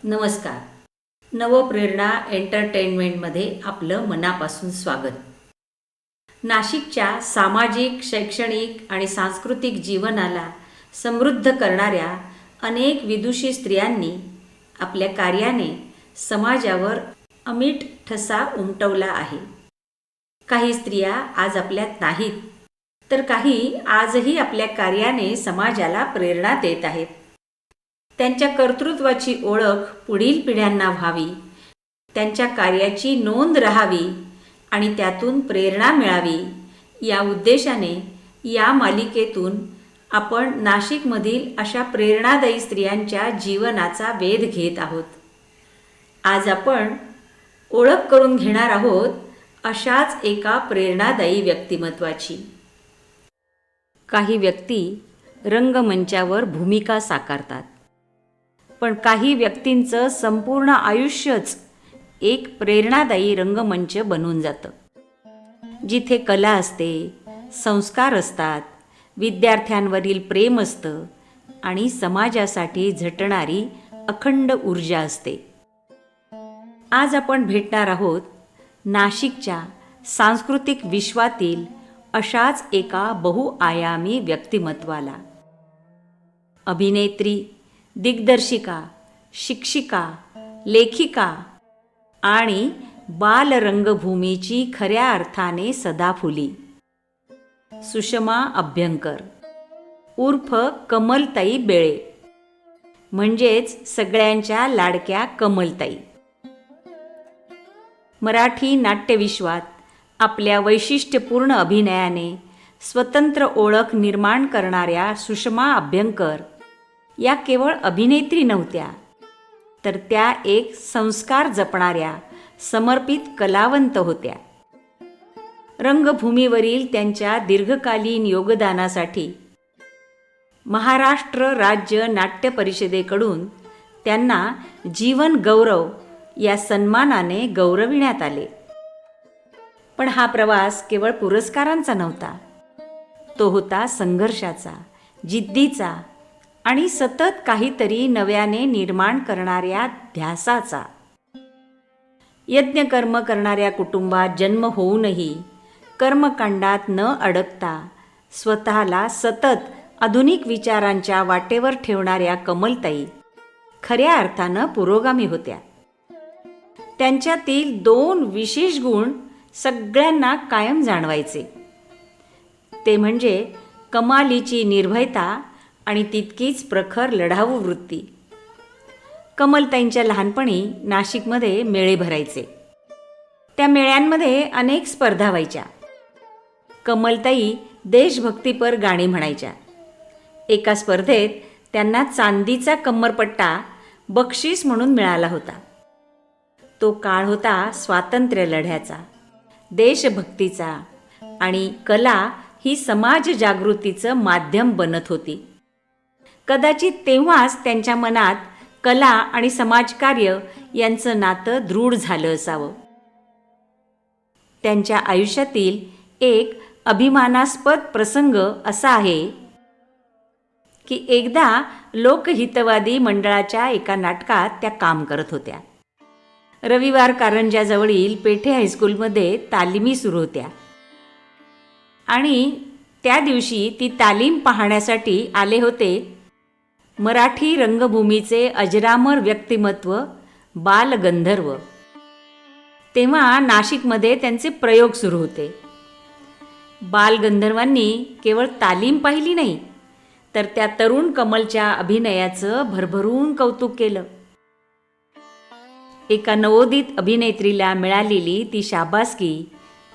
नमस्कार. नवप्रेरणा एंटरटेनमेंटमध्ये आपलं मनापासून स्वागत. नाशिकच्या सामाजिक, शैक्षणिक आणि सांस्कृतिक जीवनाला समृद्ध करणाऱ्या अनेक विदुषी स्त्रियांनी आपल्या कार्याने समाजावर अमिट ठसा उमटवला आहे. काही स्त्रिया आज आपल्यात नाहीत, तर काही आजही आपल्या कार्याने समाजाला प्रेरणा देत आहेत. त्यांच्या कर्तृत्वाची ओळख पुढील पिढ्यांना व्हावी, त्यांच्या कार्याची नोंद राहावी आणि त्यातून प्रेरणा मिळावी या उद्देशाने या मालिकेतून आपण नाशिकमधील अशा प्रेरणादायी स्त्रियांच्या जीवनाचा वेध घेत आहोत. आज आपण ओळख करून घेणार आहोत अशाच एका प्रेरणादायी व्यक्तिमत्वाची. काही व्यक्ती रंगमंचावर भूमिका साकारतात, पण काही व्यक्तींचं संपूर्ण आयुष्यच एक प्रेरणादायी रंगमंच बनून जातं. जिथे कला असते, संस्कार असतात, विद्यार्थ्यांवरील प्रेम असतं आणि समाजासाठी झटणारी अखंड ऊर्जा असते. आज आपण भेटणार आहोत नाशिकच्या सांस्कृतिक विश्वातील अशाच एका बहुआयामी व्यक्तिमत्वाला. अभिनेत्री, दिग्दर्शिका, शिक्षिका, लेखिका आणि बालरंगभूमीची खऱ्या अर्थाने सदाफुली सुषमा अभ्यंकर उर्फ कमलताई बेळे, म्हणजेच सगळ्यांच्या लाडक्या कमलताई. मराठी नाट्यविश्वात आपल्या वैशिष्ट्यपूर्ण अभिनयाने स्वतंत्र ओळख निर्माण करणाऱ्या सुषमा अभ्यंकर या केवळ अभिनेत्री नव्हत्या, तर त्या एक संस्कार जपणाऱ्या समर्पित कलावंत होत्या. रंगभूमीवरील त्यांच्या दीर्घकालीन योगदानासाठी महाराष्ट्र राज्य नाट्य परिषदेकडून त्यांना जीवन गौरव या सन्मानाने गौरविण्यात आले. पण हा प्रवास केवळ पुरस्कारांचा नव्हता, तो होता संघर्षाचा, जिद्दीचा आणि सतत काहीतरी नव्याने निर्माण करणाऱ्या ध्यासाचा. यज्ञकर्म करणाऱ्या कुटुंबात जन्म होऊनही कर्मकांडात न अडकता स्वतःला सतत आधुनिक विचारांच्या वाटेवर ठेवणाऱ्या कमलताई खऱ्या अर्थानं पुरोगामी होत्या. त्यांच्यातील दोन विशेष गुण सगळ्यांना कायम जाणवायचे, ते म्हणजे कमालीची निर्भयता आणि तितकीच प्रखर लढाऊ वृत्ती. कमलताईंच्या लहानपणी नाशिकमध्ये मेळे भरायचे. त्या मेळ्यांमध्ये अनेक स्पर्धा व्हायच्या. कमलताई देशभक्तीपर गाणी म्हणायच्या. एका स्पर्धेत त्यांना चांदीचा कम्मरपट्टा बक्षीस म्हणून मिळाला होता. तो काळ होता स्वातंत्र्य लढ्याचा, देशभक्तीचा आणि कला ही समाज जागृतीचं माध्यम बनत होती. कदाचित तेव्हाच त्यांच्या मनात कला आणि समाजकार्य यांचं नातं दृढ झालं असावं. त्यांच्या आयुष्यातील एक अभिमानास्पद प्रसंग असा आहे की एकदा लोकहितवादी मंडळाच्या एका नाटकात त्या काम करत होत्या. रविवार कारंजाजवळील पेठे हायस्कूलमध्ये तालिमी सुरू होत्या आणि त्या दिवशी ती तालीम पाहण्यासाठी आले होते मराठी रंगभूमीचे अजरामर व्यक्तिमत्व बालगंधर्व. तेव्हा नाशिकमध्ये त्यांचे प्रयोग सुरू होते. बालगंधर्वांनी केवळ तालीम पाहिली नाही, तर त्या तरुण कमलच्या अभिनयाचं भरभरून कौतुक केलं. एका नवोदित अभिनेत्रीला मिळालेली ती शाबासकी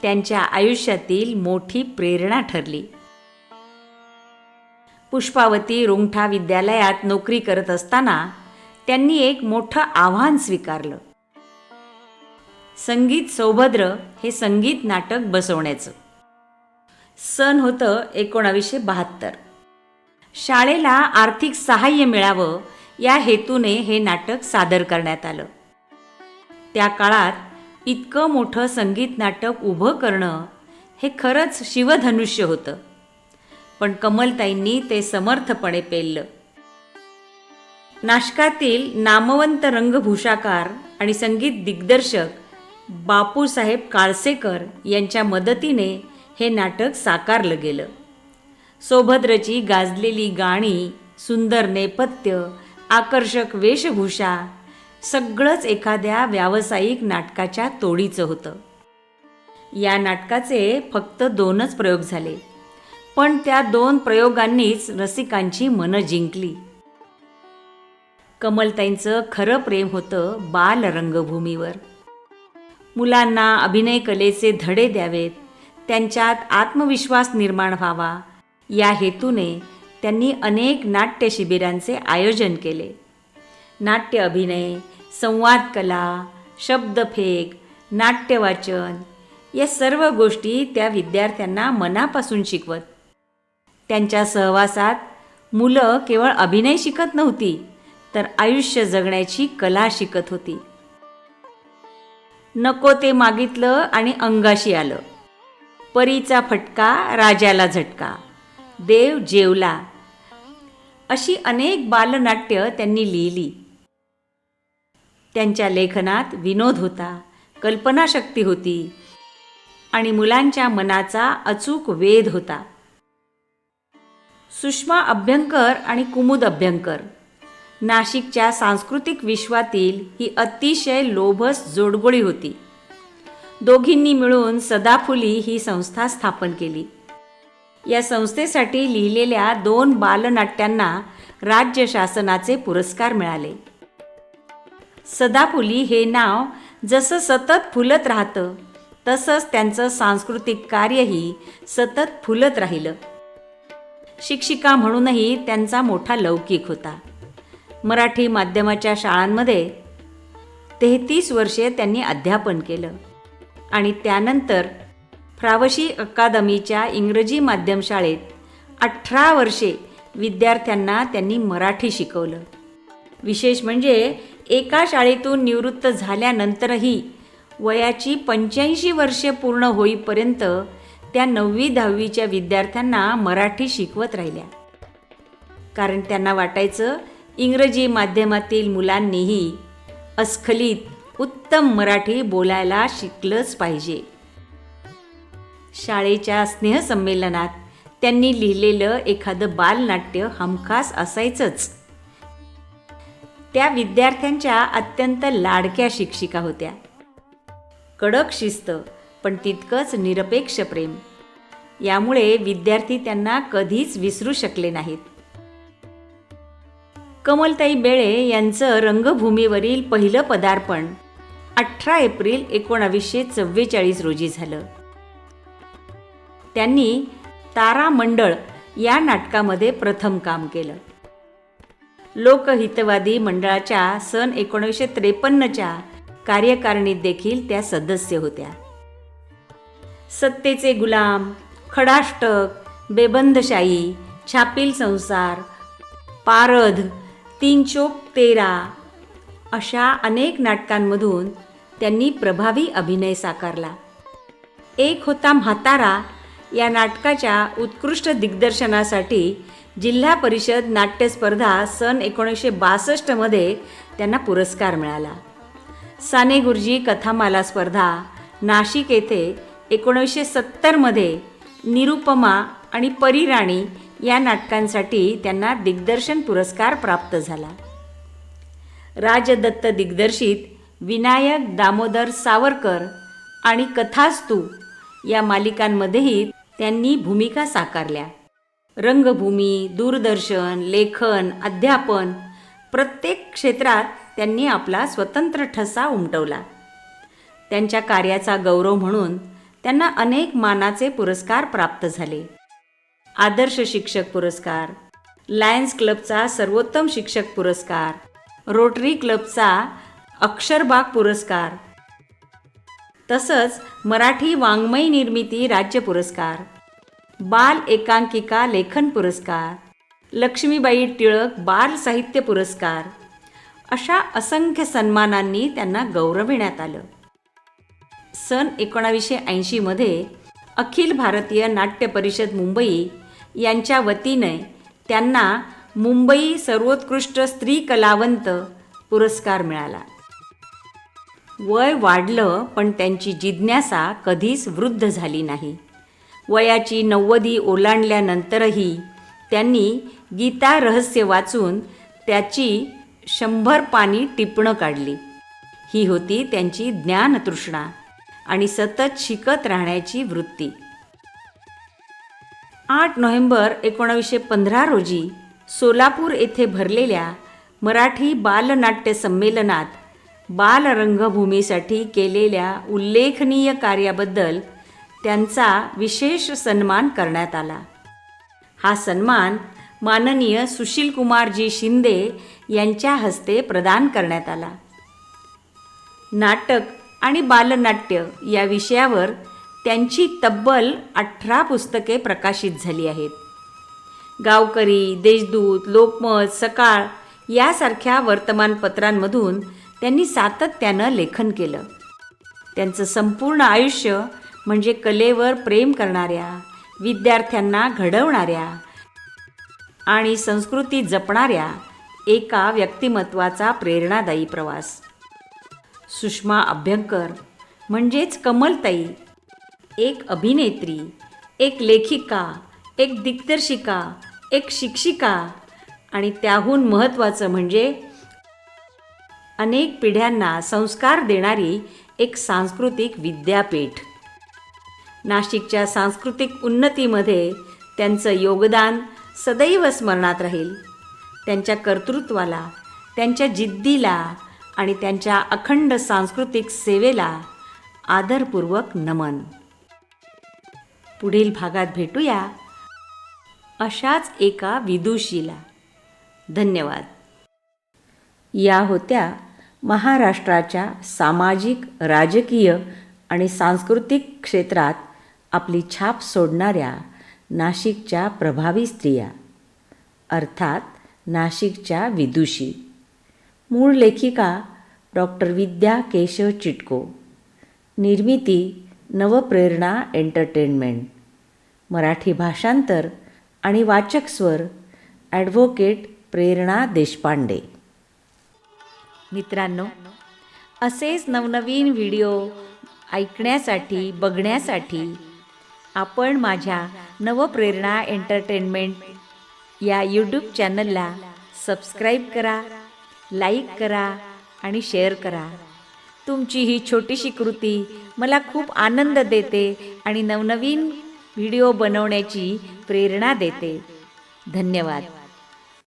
त्यांच्या आयुष्यातील मोठी प्रेरणा ठरली. पुष्पावती रुंगठा विद्यालयात नोकरी करत असताना त्यांनी एक मोठं आव्हान स्वीकारलं, संगीत सौभद्र हे संगीत नाटक बसवण्याचं. सन होतं 1972. शाळेला आर्थिक सहाय्य मिळावं या हेतूने हे नाटक सादर करण्यात आलं. त्या काळात इतकं मोठं संगीत नाटक उभं करणं हे खरंच शिवधनुष्य होतं, पण कमलताईंनी ते समर्थपणे पेललं. नाशकातील नामवंत रंगभूषाकार आणि संगीत दिग्दर्शक बापूसाहेब काळसेकर यांच्या मदतीने हे नाटक साकारलं गेलं. सोभद्रची गाजलेली गाणी, सुंदर नेपथ्य, आकर्षक वेशभूषा सगळंच एखाद्या व्यावसायिक नाटकाच्या तोडीचं होतं. या नाटकाचे फक्त 2च प्रयोग झाले, पण त्या 2 प्रयोगांनीच रसिकांची मनं जिंकली. कमलताईंचं खरं प्रेम होतं बाल रंगभूमीवर. मुलांना अभिनय कलेचे धडे द्यावेत, त्यांच्यात आत्मविश्वास निर्माण व्हावा या हेतूने त्यांनी अनेक नाट्य शिबिरांचे आयोजन केले. नाट्य अभिनय, संवाद कला, शब्दफेक, नाट्यवाचन या सर्व गोष्टी त्या विद्यार्थ्यांना मनापासून शिकवत. त्यांच्या सहवासात मुलं केवळ अभिनय शिकत नव्हती, तर आयुष्य जगण्याची कला शिकत होती. नको ते मागितलं आणि अंगाशी आलं, परीचा फटका राजाला झटका, देव जेवला अशी अनेक बालनाट्य त्यांनी लिहिली. त्यांच्या लेखनात विनोद होता, कल्पनाशक्ती होती आणि मुलांच्या मनाचा अचूक वेध होता. सुषमा अभ्यंकर आणि कुमुद अभ्यंकर नाशिकच्या सांस्कृतिक विश्वातील ही अतिशय लोभस जोडगोळी होती. दोघींनी मिळून सदाफुली ही संस्था स्थापन केली. या संस्थेसाठी लिहिलेल्या 2 बालनाट्यांना राज्य शासनाचे पुरस्कार मिळाले. सदाफुली हे नाव जसं सतत फुलत राहतं, तसंच त्यांचं सांस्कृतिक कार्यही सतत फुलत राहिलं. शिक्षिका म्हणूनही त्यांचा मोठा लौकिक होता. मराठी माध्यमाच्या शाळांमध्ये 33 वर्षे त्यांनी अध्यापन केलं आणि त्यानंतर फ्रावशी अकादमीच्या इंग्रजी माध्यम शाळेत 18 वर्षे विद्यार्थ्यांना त्यांनी मराठी शिकवलं. विशेष म्हणजे एका शाळेतून निवृत्त झाल्यानंतरही वयाची 85 वर्षे पूर्ण होईपर्यंत त्या 9वी-10वीच्या विद्यार्थ्यांना मराठी शिकवत राहिल्या. कारण त्यांना वाटायचं इंग्रजी माध्यमातील मुलांनीही अस्खलित उत्तम मराठी बोलायला शिकलंच पाहिजे. शाळेच्या स्नेहसंमेलनात त्यांनी लिहिलेलं एखादं बालनाट्य हमखास असायचंच. त्या विद्यार्थ्यांच्या अत्यंत लाडक्या शिक्षिका होत्या. कडक शिस्त पण तितकंच निरपेक्ष प्रेम, यामुळे विद्यार्थी त्यांना कधीच विसरू शकले नाहीत. कमलताई बेळे यांचं रंगभूमीवरील पहिलं पदार्पण 18 एप्रिल 1944 रोजी झालं. त्यांनी तारा मंडळ या नाटकामध्ये प्रथम काम केलं. लोकहितवादी मंडळाच्या सन 1953च्या कार्यकारिणीत देखील त्या सदस्य होत्या. सत्तेचे गुलाम, खडाष्टक, बेबंदशाही, छापील संसार, पारध, 3 चोक 13 अशा अनेक नाटकांमधून त्यांनी प्रभावी अभिनय साकारला. एक होता म्हातारा या नाटकाच्या उत्कृष्ट दिग्दर्शनासाठी जिल्हा परिषद नाट्यस्पर्धा सन 1962 त्यांना पुरस्कार मिळाला. साने गुरुजी कथामाला स्पर्धा नाशिक येथे 1970 निरुपमा आणि परिराणी या नाटकांसाठी त्यांना दिग्दर्शन पुरस्कार प्राप्त झाला. राजदत्त दिग्दर्शित विनायक दामोदर सावरकर आणि कथास्तू या मालिकांमध्येही त्यांनी भूमिका साकारल्या. रंगभूमी, दूरदर्शन, लेखन, अध्यापन प्रत्येक क्षेत्रात त्यांनी आपला स्वतंत्र ठसा उमटवला. त्यांच्या कार्याचा गौरव म्हणून त्यांना अनेक मानाचे पुरस्कार प्राप्त झाले. आदर्श शिक्षक पुरस्कार, लायन्स क्लबचा सर्वोत्तम शिक्षक पुरस्कार, रोटरी क्लबचा अक्षरबाग पुरस्कार, तसंच मराठी वाङ्मय निर्मिती राज्य पुरस्कार, बाल एकांकिका लेखन पुरस्कार, लक्ष्मीबाई टिळक बाल साहित्य पुरस्कार अशा असंख्य सन्मानांनी त्यांना गौरविण्यात आलं. सन 1980 अखिल भारतीय नाट्य परिषद मुंबई यांच्या वतीने त्यांना मुंबई सर्वोत्कृष्ट स्त्री कलावंत पुरस्कार मिळाला. वय वाढलं पण त्यांची जिज्ञासा कधीच वृद्ध झाली नाही. वयाची 90 ओलांडल्यानंतरही त्यांनी गीता रहस्य वाचून त्याची 100 पानी टिपणं काढली. ही होती त्यांची ज्ञानतृष्णा आणि सतत शिकत राहण्याची वृत्ती. 8 नोव्हेंबर 1915 रोजी सोलापूर येथे भरलेल्या मराठी बालनाट्य संमेलनात बालरंगभूमीसाठी केलेल्या उल्लेखनीय कार्याबद्दल त्यांचा विशेष सन्मान करण्यात आला. हा सन्मान माननीय सुशीलकुमारजी शिंदे यांच्या हस्ते प्रदान करण्यात आला. नाटक आणि बालनाट्य या विषयावर त्यांची तब्बल 18 पुस्तके प्रकाशित झाली आहेत. गावकरी, देशदूत, लोकमत, सकाळ यासारख्या वर्तमानपत्रांमधून त्यांनी सातत्यानं लेखन केलं. त्यांचं संपूर्ण आयुष्य म्हणजे कलेवर प्रेम करणाऱ्या, विद्यार्थ्यांना घडवणाऱ्या आणि संस्कृती जपणाऱ्या एका व्यक्तिमत्वाचा प्रेरणादायी प्रवास. सुषमा अभ्यंकर म्हणजेच कमलताई एक अभिनेत्री, एक लेखिका, एक दिग्दर्शिका, एक शिक्षिका आणि त्याहून महत्त्वाचं म्हणजे अनेक पिढ्यांना संस्कार देणारी एक सांस्कृतिक विद्यापीठ. नाशिकच्या सांस्कृतिक उन्नतीमध्ये त्यांचं योगदान सदैव स्मरणात राहील. त्यांच्या कर्तृत्वाला, त्यांच्या जिद्दीला आणि त्यांच्या अखंड सांस्कृतिक सेवेला आदरपूर्वक नमन. पुढील भागात भेटूया अशाच एका विदुषीला. धन्यवाद. या होत्या महाराष्ट्राच्या सामाजिक, राजकीय आणि सांस्कृतिक क्षेत्रात आपली छाप सोडणाऱ्या नाशिकच्या प्रभावी स्त्रिया, अर्थात नाशिकच्या विदुषी. मूळ लेखिका डॉक्टर विद्या केशव चिटको. निर्मिती नवप्रेरणा एंटरटेनमेंट. मराठी भाषांतर आणि वाचक स्वर ॲडव्होकेट प्रेरणा देशपांडे. मित्रांनो, असेच नवनवीन व्हिडिओ ऐकण्यासाठी, बघण्यासाठी आपण माझ्या नवप्रेरणा एंटरटेनमेंट या यूट्यूब चॅनलला सबस्क्राईब करा, लाईक करा आणि शेअर करा. तुमची ही छोटीशी कृती मला खूप आनंद देते आणि नवनवीन व्हिडिओ बनवण्याची प्रेरणा देते. धन्यवाद.